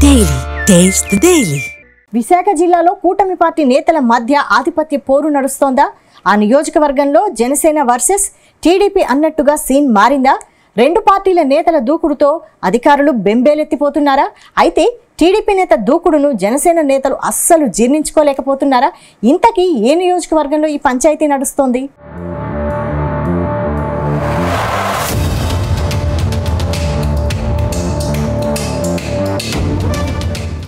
Daily. Taste the Daily. Visakha జిల్లాలో కూటమి party నేతల మధ్య ఆధిపత్య పోరు నడుస్తోందా? ఆ నియోజకవర్గంలో జనసేన వర్సెస్ టీడీపీ అన్నట్టుగా సీన్ మారిందా? రెండు పార్టీల నేతల దూకుడుతో అధికారులు బెంబేలెత్తిపోతున్నారా? అయితే టీడీపీ నేత దూకుడును జనసేన నేతలు అస్సలు జీర్ణించుకోలేకపోతున్నారా? ఇంతకీ ఏ నియోజకవర్గంలో ఈ పంచాయతీ నడుస్తోంది?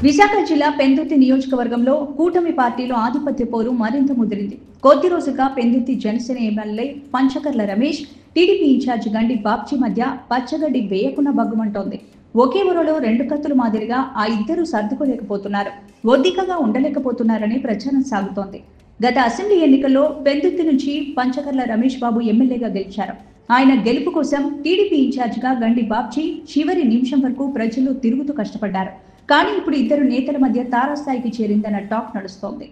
విశాఖ జిల్లా పెందుర్తి నియోజకవర్గంలో కూటమి పార్టీలో ఆధిపత్య పోరు మరింత ముదిరింది. కొద్ది రోజుగా Pendurthi Janasena MLA Panchakarla Ramesh, TDP incharge Gandi Babji మధ్య పచ్చగడ్డి వేయకుండా బగ్గుమంటోంది. ఒకే ఊరలో రెండు కత్తుల మాదిరిగా ఆ ఇద్దరు సర్దుకోలేకపోతున్నారు, ఒద్దికగా ఉండలేకపోతున్నారని ప్రచారం సాగుతోంది. గత అసెంబ్లీ ఎన్నికల్లో పెందుర్తి నుంచి పంచకర్ల రమేష్ బాబు ఎమ్మెల్యేగా గెలిచారు. ఆయన గెలుపు కోసం టీడీపీ ఇన్ఛార్జిగా గండి బాబ్జీ చివరి నిమిషం వరకు ప్రజలు తిరుగుతూ కష్టపడ్డారు. కానీ ఇప్పుడు ఇద్దరు నేతల మధ్య తారాస్థాయికి చేరిందన్న టాక్ నడుస్తోంది.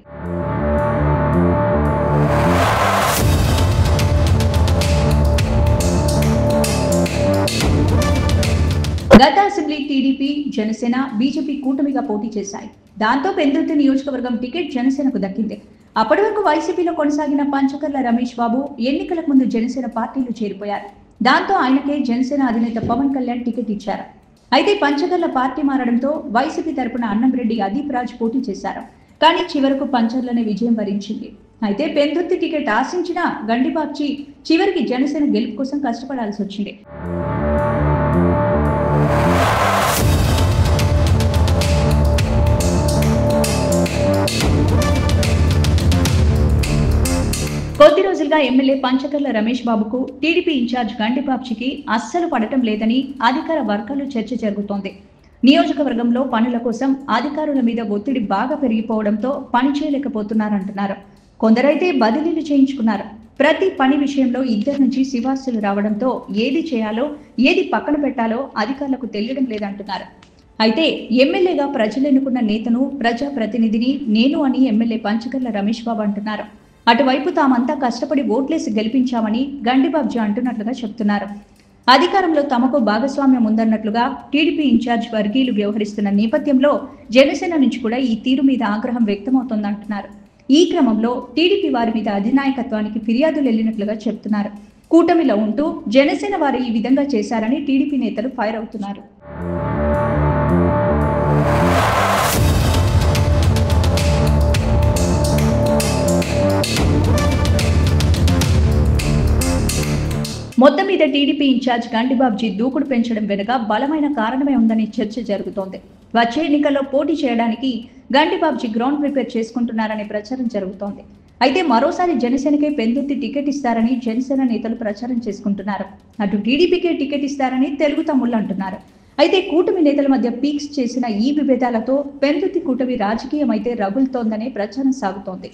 గత అసెంబ్లీ టీడీపీ, జనసేన, బీజేపీ కూటమిగా పోటీ చేశాయి. దాంతో పెందుర్తి నియోజకవర్గం టికెట్ జనసేనకు దక్కింది. అప్పటి వరకు వైసీపీలో కొనసాగిన పంచకర్ల రమేష్ బాబు ఎన్నికలకు ముందు జనసేన పార్టీలో చేరిపోయారు. దాంతో ఆయనకే జనసేన అధినేత పవన్ కళ్యాణ్ టికెట్ ఇచ్చారు. అయితే పంచకర్ల పార్టీ మారడంతో వైసీపీ తరపున అన్నంరెడ్డి అదీప్ రాజ్ పోటీ చేశారు. కానీ చివరకు పంచర్లనే విజయం వరించింది. అయితే పెందుర్తి టికెట్ ఆశించిన గండి బాబ్జీ చివరికి జనసేన గెలుపు కోసం కష్టపడాల్సి వచ్చింది. కొద్ది రోజులుగా ఎమ్మెల్యే పంచకర్ల రమేష్ బాబుకు టీడీపీ ఇన్ఛార్జ్ గండి బాబ్జీకి అస్సలు పడటం లేదని అధికార వర్గాల్లో చర్చ జరుగుతోంది. నియోజకవర్గంలో పనుల కోసం అధికారుల మీద ఒత్తిడి బాగా పెరిగిపోవడంతో పని చేయలేకపోతున్నారంటున్నారు. కొందరైతే బదిలీలు చేయించుకున్నారు. ప్రతి పని విషయంలో ఇద్దరి నుంచి సిఫార్సులు రావడంతో ఏది చేయాలో, ఏది పక్కన పెట్టాలో అధికారులకు తెలియడం లేదంటున్నారు. అయితే ఎమ్మెల్యేగా ప్రజలు ఎన్నుకున్న నేతను, ప్రజాప్రతినిధిని నేను అని ఎమ్మెల్యే పంచకర్ల రమేష్ బాబు అంటున్నారు. అటువైపు తామంతా కష్టపడి ఓట్లేసి గెలిపించామని గండి బాబ్జీ అంటున్నట్లుగా చెప్తున్నారు. అధికారంలో తమకు భాగస్వామ్యం ఉందన్నట్లుగా టీడీపీ ఇన్ఛార్జ్ వర్గీయులు వ్యవహరిస్తున్న నేపథ్యంలో జనసేన నుంచి కూడా ఈ తీరు మీద ఆగ్రహం వ్యక్తమవుతోందంటున్నారు. ఈ క్రమంలో టీడీపీ వారి మీద అధినాయకత్వానికి ఫిర్యాదులు వెళ్లినట్లుగా చెప్తున్నారు. కూటమిలో ఉంటూ జనసేన వారు ఈ విధంగా చేశారని టీడీపీ నేతలు ఫైర్ అవుతున్నారు. మొత్తం మీద టీడీపీ ఇన్ఛార్జ్ గండి బాబ్జీ దూకుడు పెంచడం వెనుక బలమైన కారణమే ఉందని చర్చ జరుగుతోంది. వచ్చే ఎన్నికల్లో పోటీ చేయడానికి గండి బాబ్జీ గ్రౌండ్ ప్రిపేర్ చేసుకుంటున్నారనే ప్రచారం జరుగుతోంది. అయితే మరోసారి జనసేనకే పెందుర్తి టికెట్ ఇస్తారని జనసేన నేతలు ప్రచారం చేసుకుంటున్నారు. అటు టీడీపీకే టికెట్ ఇస్తారని తెలుగు తమ్ముళ్ళు అంటున్నారు. అయితే కూటమి నేతల మధ్య పీక్స్ చేసిన ఈ విభేదాలతో పెందుర్తి కూటమి రాజకీయం అయితే రగులుతోందనే ప్రచారం సాగుతోంది.